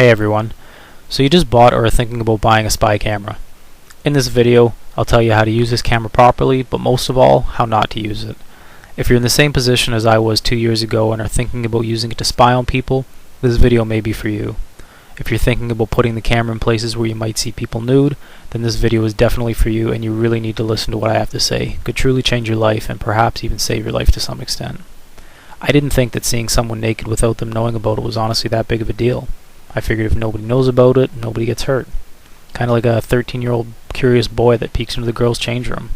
Hey everyone, so you just bought or are thinking about buying a spy camera. In this video, I'll tell you how to use this camera properly, but most of all, how not to use it. If you're in the same position as I was 2 years ago and are thinking about using it to spy on people, this video may be for you. If you're thinking about putting the camera in places where you might see people nude, then this video is definitely for you and you really need to listen to what I have to say. It could truly change your life and perhaps even save your life to some extent. I didn't think that seeing someone naked without them knowing about it was honestly that big of a deal. I figured if nobody knows about it, nobody gets hurt. Kind of like a 13-year-old curious boy that peeks into the girls' change room.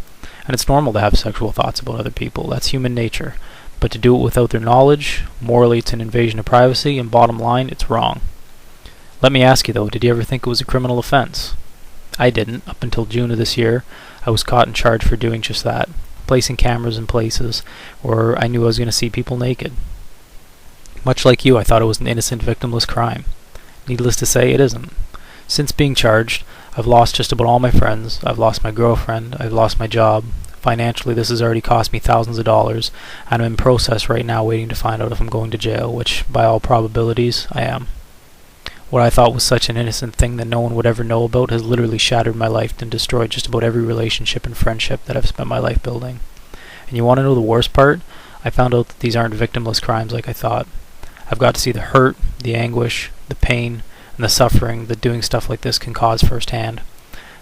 And it's normal to have sexual thoughts about other people. That's human nature. But to do it without their knowledge, morally it's an invasion of privacy, and bottom line, it's wrong. Let me ask you though, did you ever think it was a criminal offense? I didn't. Up until June of this year, I was caught and charged for doing just that. Placing cameras in places where I knew I was going to see people naked. Much like you, I thought it was an innocent, victimless crime. Needless to say, it isn't. Since being charged, I've lost just about all my friends, I've lost my girlfriend, I've lost my job. Financially, this has already cost me thousands of dollars, and I'm in process right now waiting to find out if I'm going to jail, which, by all probabilities, I am. What I thought was such an innocent thing that no one would ever know about has literally shattered my life and destroyed just about every relationship and friendship that I've spent my life building. And you want to know the worst part? I found out that these aren't victimless crimes like I thought. I've got to see the hurt, the anguish, the pain, and the suffering that doing stuff like this can cause firsthand.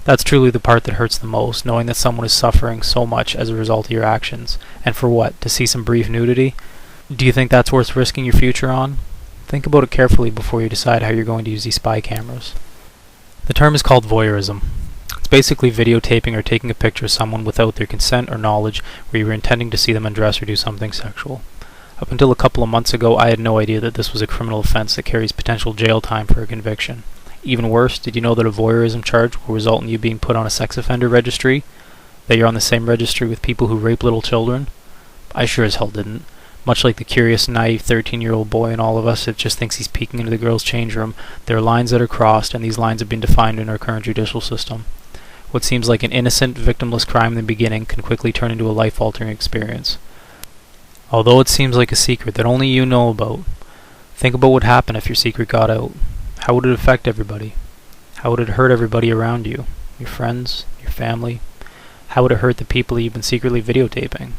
That's truly the part that hurts the most, knowing that someone is suffering so much as a result of your actions. And for what? To see some brief nudity? Do you think that's worth risking your future on? Think about it carefully before you decide how you're going to use these spy cameras. The term is called voyeurism. It's basically videotaping or taking a picture of someone without their consent or knowledge where you were intending to see them undress or do something sexual. Up until a couple of months ago, I had no idea that this was a criminal offense that carries potential jail time for a conviction. Even worse, did you know that a voyeurism charge will result in you being put on a sex offender registry? That you're on the same registry with people who rape little children? I sure as hell didn't. Much like the curious, naive 13-year-old boy in all of us that just thinks he's peeking into the girls' change room, there are lines that are crossed, and these lines have been defined in our current judicial system. What seems like an innocent, victimless crime in the beginning can quickly turn into a life-altering experience. Although it seems like a secret that only you know about, think about what would happen if your secret got out. How would it affect everybody? How would it hurt everybody around you? Your friends? Your family? How would it hurt the people that you've been secretly videotaping?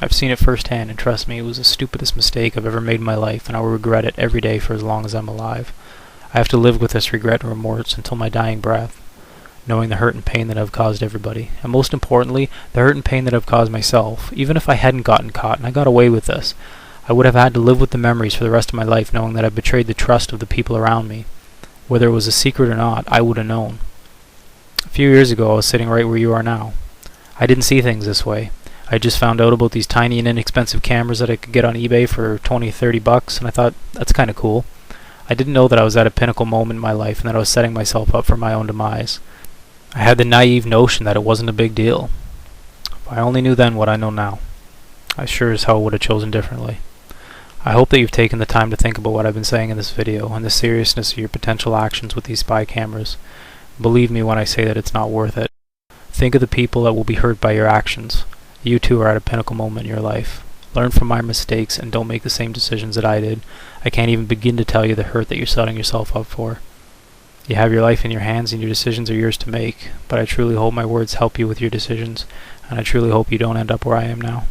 I've seen it firsthand, and trust me, it was the stupidest mistake I've ever made in my life, and I will regret it every day for as long as I'm alive. I have to live with this regret and remorse until my dying breath, knowing the hurt and pain that I've caused everybody, and most importantly, the hurt and pain that I've caused myself. Even if I hadn't gotten caught and I got away with this, I would have had to live with the memories for the rest of my life, knowing that I betrayed the trust of the people around me. Whether it was a secret or not, I would have known. A few years ago, I was sitting right where you are now. I didn't see things this way. I just found out about these tiny and inexpensive cameras that I could get on eBay for 20, 30 bucks, and I thought, that's kind of cool. I didn't know that I was at a pinnacle moment in my life and that I was setting myself up for my own demise. I had the naive notion that it wasn't a big deal. If I only knew then what I know now, I sure as hell would have chosen differently. I hope that you've taken the time to think about what I've been saying in this video and the seriousness of your potential actions with these spy cameras. Believe me when I say that it's not worth it. Think of the people that will be hurt by your actions. You too are at a pinnacle moment in your life. Learn from my mistakes and don't make the same decisions that I did. I can't even begin to tell you the hurt that you're setting yourself up for. You have your life in your hands and your decisions are yours to make, but I truly hope my words help you with your decisions, and I truly hope you don't end up where I am now.